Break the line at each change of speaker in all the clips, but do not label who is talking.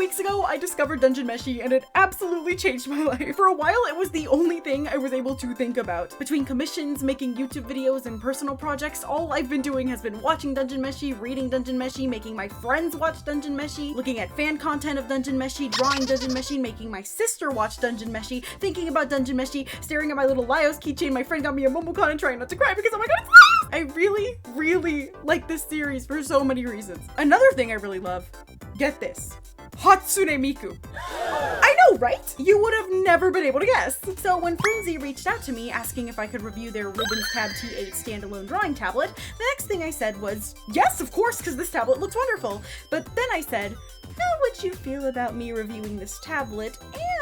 weeks ago, I discovered Dungeon Meshi and it absolutely changed my life. For a while, it was the only thing I was able to think about. Between commissions, making YouTube videos, and personal projects, all I've been doing has been watching Dungeon Meshi, reading Dungeon Meshi, making my friends watch Dungeon Meshi, looking at fan content of Dungeon Meshi, drawing Dungeon Meshi, making my sister watch Dungeon Meshi, thinking about Dungeon Meshi, staring at my little Laios keychain my friend got me a Momocon and trying not to cry because oh my god, it's Laios! I really like this series for so many reasons. Another thing I really love, get this, Hatsune Miku. I know, right? You would have never been able to guess. So when Frunsi reached out to me asking if I could review their RubensTab T8 standalone drawing tablet, the next thing I said was, yes, of course, because this tablet looks wonderful. But then I said, how would you feel about me reviewing this tablet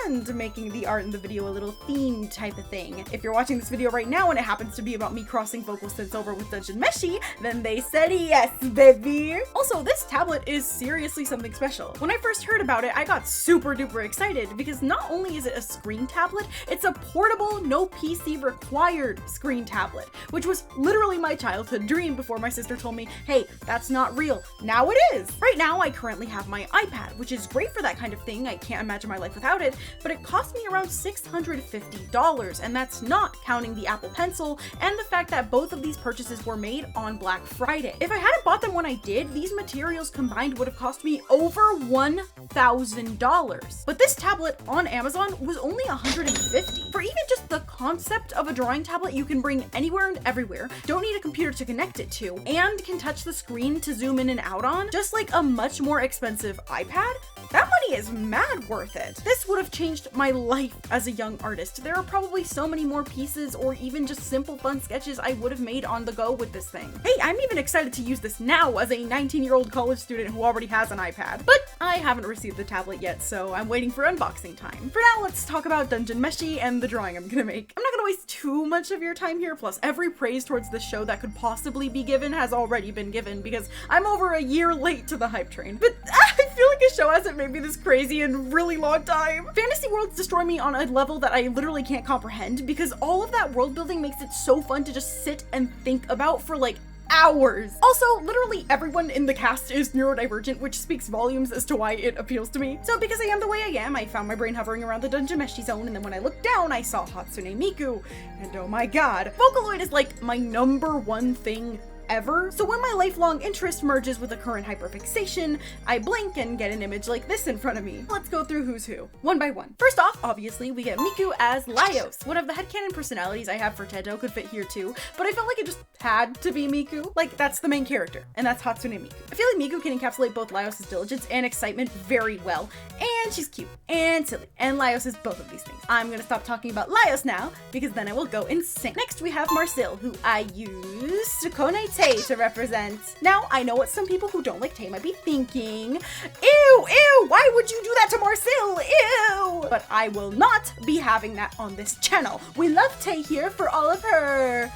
and making the art in the video a little themed type of thing? If you're watching this video right now and it happens to be about me crossing vocal synths over with Dungeon Meshi, then they said yes, baby! Also, this tablet is seriously something special. When I first heard about it, I got super duper excited because not only is it a screen tablet, it's a portable, no PC required screen tablet, which was literally my childhood dream before my sister told me, hey, that's not real. Now it is! Right now, I currently have my iPad, which is great for that kind of thing. I can't imagine my life without it, but it cost me around $650, and that's not counting the Apple Pencil and the fact that both of these purchases were made on Black Friday. If I hadn't bought them when I did, these materials combined would have cost me over $1,000. But this tablet on Amazon was only $150. For even just the concept of a drawing tablet you can bring anywhere and everywhere, don't need a computer to connect it to, and can touch the screen to zoom in and out on, just like a much more expensive iPad, that money is mad worth it. This would have changed my life as a young artist. There are probably so many more pieces or even just simple fun sketches I would have made on the go with this thing. Hey, I'm even excited to use this now as a 19-year-old college student who already has an iPad. But I haven't received the tablet yet, so I'm waiting for unboxing time. For now, let's talk about Dungeon Meshi and the drawing I'm gonna make. I'm not gonna waste too much of your time here, plus every praise towards the show that could possibly be given has already been given because I'm over a year late to the hype train. But I feel like a show hasn't made me this crazy in a really long time. Fantasy worlds destroy me on a level that I literally can't comprehend because all of that world building makes it so fun to just sit and think about for like hours. Also, literally everyone in the cast is neurodivergent, which speaks volumes as to why it appeals to me. So because I am the way I am, I found my brain hovering around the Dungeon Meshi zone, and then when I looked down, I saw Hatsune Miku, and oh my god, Vocaloid is like my #1 thing ever. So when my lifelong interest merges with a current hyperfixation, I blink and get an image like this in front of me. Let's go through who's who, one by one. First off, obviously, we get Miku as Laios. One of the headcanon personalities I have for Teto could fit here too, but I felt like it just had to be Miku. Like, that's the main character, and that's Hatsune Miku. I feel like Miku can encapsulate both Laios' diligence and excitement very well, and she's cute and silly, and Laios is both of these things. I'm gonna stop talking about Laios now, because then I will go insane. Next, we have Marcel, who I use Sukone to represent. Now, I know what some people who don't like Tay might be thinking. Ew, why would you do that to Marcel? Ew! But I will not be having that on this channel. We love Tay here for all of her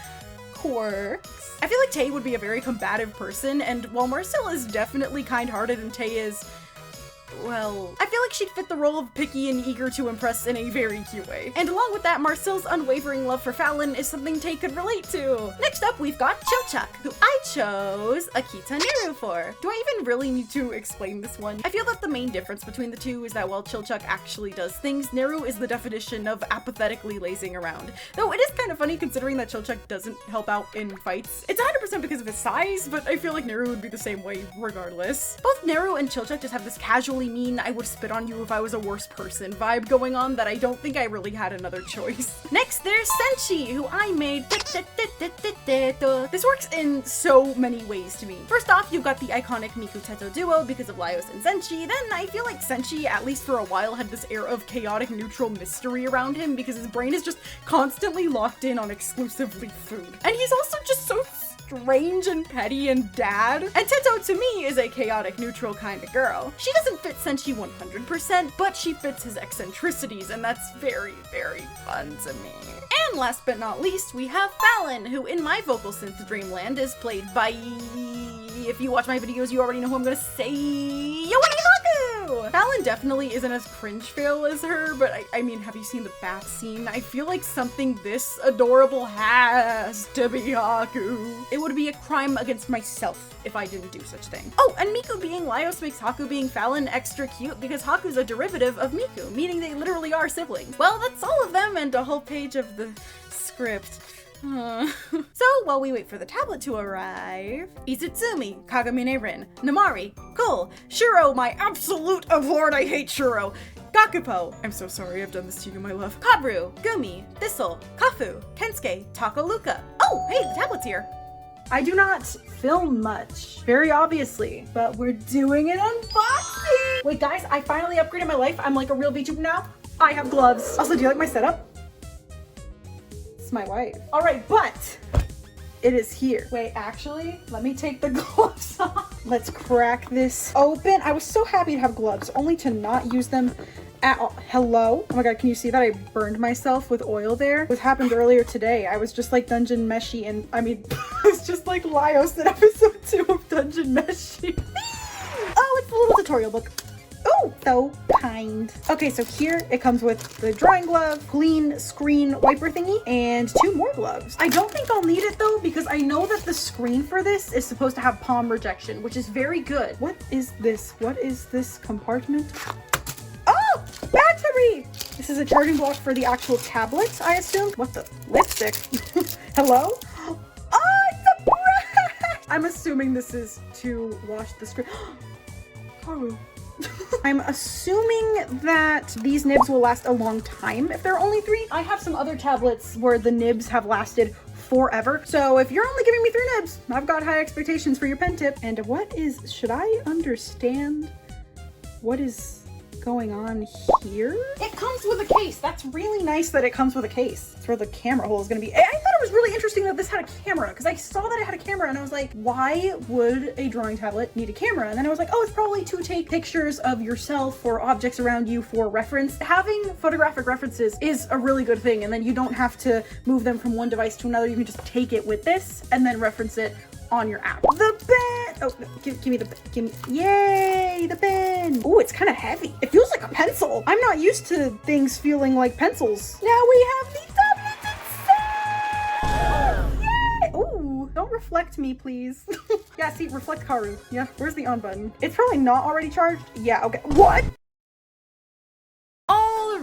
quirks. I feel like Tay would be a very combative person, and while Marcel is definitely kind-hearted and Tay is, well, I feel like she'd fit the role of picky and eager to impress in a very cute way. And along with that, Marcel's unwavering love for Fallon is something Tay could relate to. Next up, we've got Chilchuck, who I chose Akita Neru for. Do I even really need to explain this one? I feel that the main difference between the two is that while Chilchuck actually does things, Neru is the definition of apathetically lazing around. Though it is kind of funny considering that Chilchuck doesn't help out in fights. It's 100% because of his size, but I feel like Neru would be the same way regardless. Both Neru and Chilchuck just have this casually mean, I would spit on you if I was a worse person vibe going on that I don't think I really had another choice. Next, there's Senshi, who I made. This works in so many ways to me. First off, you've got the iconic Miku Teto duo because of Laios and Senshi. Then I feel like Senshi, at least for a while, had this air of chaotic neutral mystery around him because his brain is just constantly locked in on exclusively food. And he's also just so strange and petty and dad. And Teto, to me, is a chaotic neutral kind of girl. She doesn't fit Senshi 100%, but she fits his eccentricities, and that's very, very fun to me. And last but not least, we have Fallon, who in my vocal synth dreamland is played by, if you watch my videos, you already know who I'm gonna say, Yoani Haku! Fallon definitely isn't as cringe fail as her, but I mean, have you seen the bath scene? I feel like something this adorable has to be Haku. It would be a crime against myself if I didn't do such thing. Oh, and Miku being Laios makes Haku being Fallon extra cute because Haku's a derivative of Miku, meaning they literally are siblings. Well, that's all of them and a whole page of the script. So while we wait for the tablet to arrive, Izutsumi, Kagamine Rin, Namari, Cole, Shiro, my absolute abhorred, I hate Shiro, Gakupo, I'm so sorry I've done this to you, my love, Kabru, Gumi, Thistle, Kafu, Kensuke, Takaluka. Oh, hey, the tablet's here. I do not film much, very obviously, but we're doing an unboxing. Wait guys, I finally upgraded my life. I'm like a real VTuber now. I have gloves. Also, do you like my setup? My wife. All right, but it is here. Wait, actually, let me take the gloves off. Let's crack this open. I was so happy to have gloves, only to not use them at all. Hello? Oh my god, can you see that I burned myself with oil there? What happened earlier today? I was just like Dungeon Meshi and I mean, it's just like Laios in episode 2 of Dungeon Meshi. Oh, it's a little tutorial book. Oh, so kind. Okay, so here it comes with the drawing glove, clean screen wiper thingy, and 2 more gloves. I don't think I'll need it though, because I know that the screen for this is supposed to have palm rejection, which is very good. What is this? What is this compartment? Oh, battery! This is a charging block for the actual tablet, I assume. What the? Lipstick? Hello? Oh, it's a brush! I'm assuming this is to wash the screen. Karu. I'm assuming that these nibs will last a long time if there are only 3. I have some other tablets where the nibs have lasted forever. So if you're only giving me 3 nibs, I've got high expectations for your pen tip. And what is, should I understand what is going on here? It comes with a case. That's really nice that it comes with a case. That's where the camera hole is going to be. I thought it was really interesting that this had a camera because I saw that it had a camera and I was like, why would a drawing tablet need a camera? And then I was like, oh, it's probably to take pictures of yourself or objects around you for reference. Having photographic references is a really good thing, and then you don't have to move them from one device to another. You can just take it with this and then reference it on your app. The pen! Oh, give me the pen. Give me, yay, the pen! Oh, it's kind of heavy. It feels like a pencil. I'm not used to things feeling like pencils. Now we have the tablet itself! Yay! Oh, don't reflect me, please. Yeah, see, reflect Karu. Yeah, where's the on button? It's probably not already charged. Yeah, okay. What?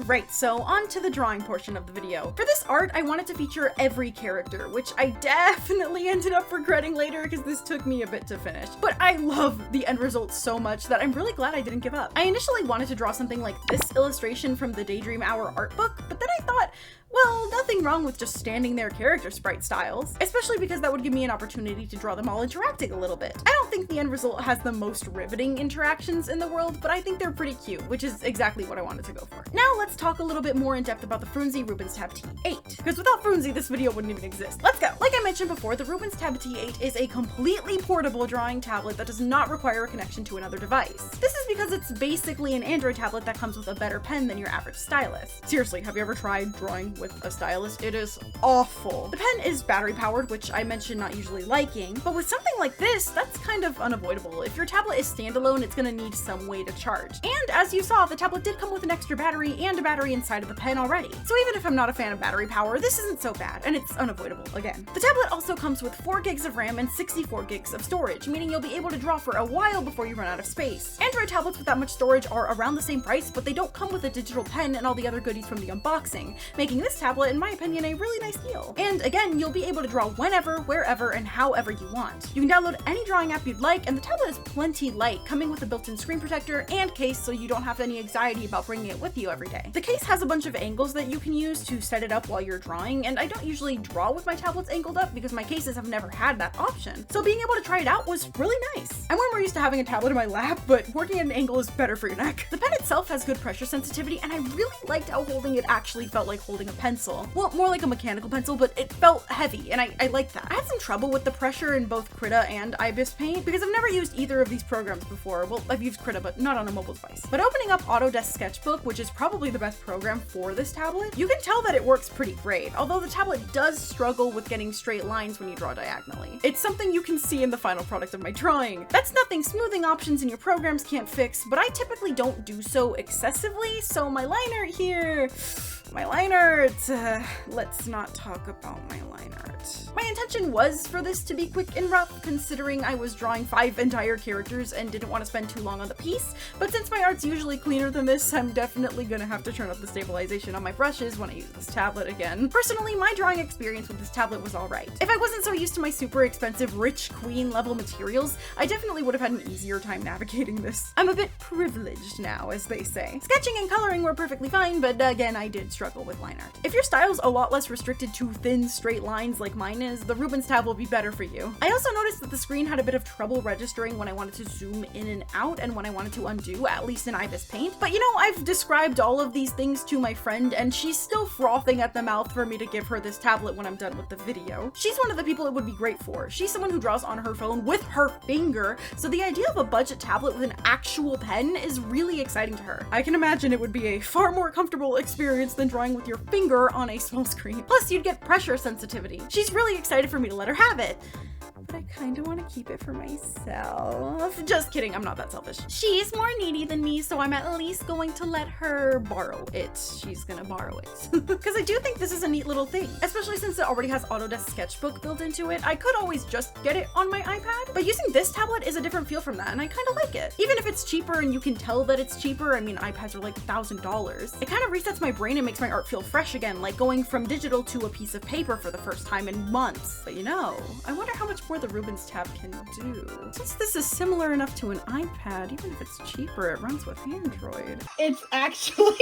Right, so on to the drawing portion of the video. For this art, I wanted to feature every character, which I definitely ended up regretting later because this took me a bit to finish. But I love the end result so much that I'm really glad I didn't give up. I initially wanted to draw something like this illustration from the Daydream Hour art book, but then I thought, well, nothing wrong with just standing there character sprite styles, especially because that would give me an opportunity to draw them all interacting a little bit. I don't think the end result has the most riveting interactions in the world, but I think they're pretty cute, which is exactly what I wanted to go for. Now let's talk a little bit more in depth about the Frunsi RubensTab T8, because without Frunsi, this video wouldn't even exist. Let's go! Like I mentioned before, the RubensTab T8 is a completely portable drawing tablet that does not require a connection to another device. This is because it's basically an Android tablet that comes with a better pen than your average stylus. Seriously, have you ever tried drawing with a stylus? It is awful. The pen is battery powered, which I mentioned not usually liking, but with something like this, that's kind of unavoidable. If your tablet is standalone, it's gonna need some way to charge. And as you saw, the tablet did come with an extra battery and a battery inside of the pen already. So even if I'm not a fan of battery power, this isn't so bad, and it's unavoidable again. The tablet also comes with 4 gigs of RAM and 64 gigs of storage, meaning you'll be able to draw for a while before you run out of space. Android tablets with that much storage are around the same price, but they don't come with a digital pen and all the other goodies from the unboxing, making this tablet, in my opinion, a really nice deal. And again, you'll be able to draw whenever, wherever, and however you want. You can download any drawing app you'd like, and the tablet is plenty light, coming with a built-in screen protector and case so you don't have any anxiety about bringing it with you every day. The case has a bunch of angles that you can use to set it up while you're drawing, and I don't usually draw with my tablets angled up because my cases have never had that option. So being able to try it out was really nice. I'm way more used to having a tablet in my lap, but working at an angle is better for your neck. The pen itself has good pressure sensitivity, and I really liked how holding it actually felt like holding a pencil. Well, more like a mechanical pencil, but it felt heavy, and I like that. I had some trouble with the pressure in both Krita and Ibis Paint because I've never used either of these programs before. Well, I've used Krita, but not on a mobile device. But opening up Autodesk Sketchbook, which is probably the best program for this tablet, you can tell that it works pretty great, although the tablet does struggle with getting straight lines when you draw diagonally. It's something you can see in the final product of my drawing. That's nothing smoothing options in your programs can't fix, but I typically don't do so excessively, so my line art here, let's not talk about my line art. My intention was for this to be quick and rough, considering I was drawing 5 entire characters and didn't want to spend too long on the piece, but since my art's usually cleaner than this, I'm definitely gonna have to turn up the stabilization on my brushes when I use this tablet again. Personally, my drawing experience with this tablet was alright. If I wasn't so used to my super expensive, rich queen level materials, I definitely would have had an easier time navigating this. I'm a bit privileged now, as they say. Sketching and coloring were perfectly fine, but again, I did struggle with line art. If your style's a lot less restricted to thin, straight lines like mine is, the RubensTab will be better for you. I also noticed that the screen had a bit of trouble registering when I wanted to zoom in and out and when I wanted to undo, at least in Ibis Paint. But you know, I've described all of these things to my friend and she's still frothing at the mouth for me to give her this tablet when I'm done with the video. She's one of the people it would be great for. She's someone who draws on her phone with her finger, so the idea of a budget tablet with an actual pen is really exciting to her. I can imagine it would be a far more comfortable experience than drawing with your finger on a small screen. Plus, you'd get pressure sensitivity. She's really excited for me to let her have it. But I kind of want to keep it for myself. Just kidding, I'm not that selfish. She's more needy than me, so I'm at least going to let her borrow it. She's gonna borrow it. Because I do think this is a neat little thing, especially since it already has Autodesk Sketchbook built into it. I could always just get it on my iPad, but using this tablet is a different feel from that, and I kind of like it. Even if it's cheaper and you can tell that it's cheaper, I mean, iPads are like $1,000. It kind of resets my brain and makes my art feel fresh again, like going from digital to a piece of paper for the first time in months. But you know, I wonder how much more the RubensTab can do. Since this is similar enough to an iPad, even if it's cheaper, it runs with Android.
It's actually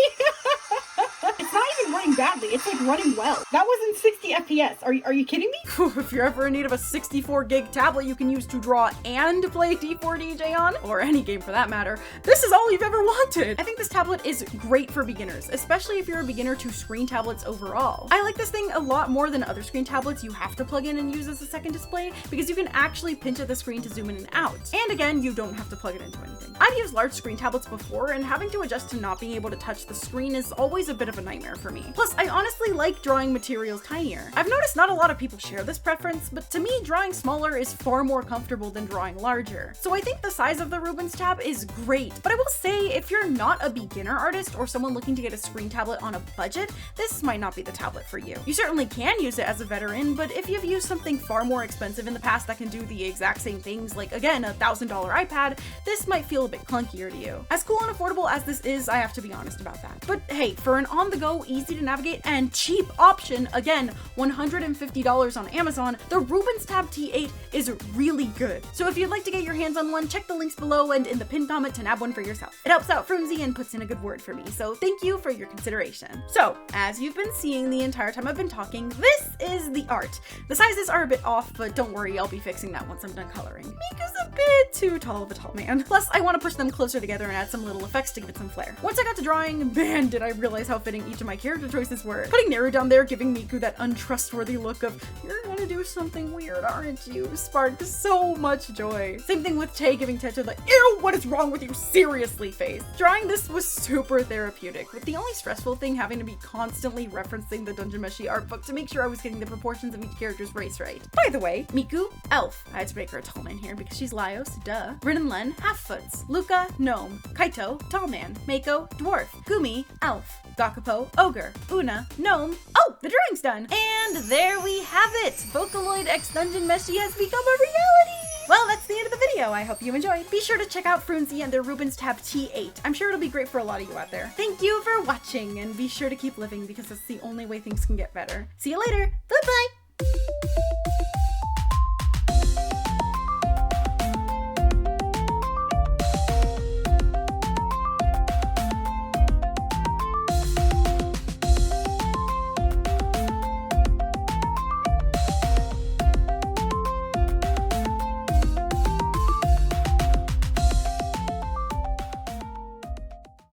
it's not even running badly, it's like running well. That was in 60 FPS. Are you kidding me?
If you're ever in need of a 64 gig tablet you can use to draw and play D4DJ on, or any game for that matter, this is all you've ever wanted. I think this tablet is great for beginners, especially if you're a beginner to screen tablets overall. I like this thing a lot more than other screen tablets you have to plug in and use as a second display, because you can actually pinch at the screen to zoom in and out. And again, you don't have to plug it into anything. I've used large screen tablets before, and having to adjust to not being able to touch the screen is always a bit of a nightmare for me. Plus, I honestly like drawing materials tinier. I've noticed not a lot of people share this preference, but to me, drawing smaller is far more comfortable than drawing larger. So I think the size of the RubensTab is great, but I will say if you're not a beginner artist or someone looking to get a screen tablet on a budget, this might not be the tablet for you. You certainly can use it as a veteran, but if you've used something far more expensive in the past that can do the exact same things, like again, a $1,000 iPad, this might feel a bit clunkier to you. As cool and affordable as this is, I have to be honest about that. But hey, for an on-the-go, easy to navigate and cheap option, again, $150 on Amazon, the RubensTab T8 is really good. So if you'd like to get your hands on one, check the links below and in the pinned comment to nab one for yourself. It helps out Frunsi and puts in a good word for me, so thank you for your consideration. So, as you've been seeing the entire time I've been talking, this is the art. The sizes are a bit off, but don't worry, I'll be fixing that once I'm done coloring. Miku's a bit too tall of a tall man. Plus, I want to push them closer together and add some little effects to give it some flair. Once I got to drawing, man, did I realize how fitting each of my character choices were. Putting Neru down there, giving Miku that untrustworthy look of, you're gonna do something weird, aren't you? Sparked so much joy. Same thing with Tay giving Tetra the, ew, what is wrong with you, seriously face. Drawing this was super therapeutic, with the only stressful thing having to be constantly referencing the Dungeon Meshi art book to make sure I was getting the proportions of each character's race right. By the way, Miku, elf. I had to make her a tall man here because she's Laios, duh. Rin and Len, half-foots. Luca, gnome. Kaito, tall man. Mako, dwarf. Gumi, elf. Gakupo, ogre. Una, gnome. Oh, the drawing's done! And there we have it! Vocaloid X Dungeon Meshi has become a reality! Well, that's the end of the video. I hope you enjoyed. Be sure to check out Frunsi and their RubensTab T8. I'm sure it'll be great for a lot of you out there. Thank you for watching, and be sure to keep living because that's the only way things can get better. See you later. Bye-bye!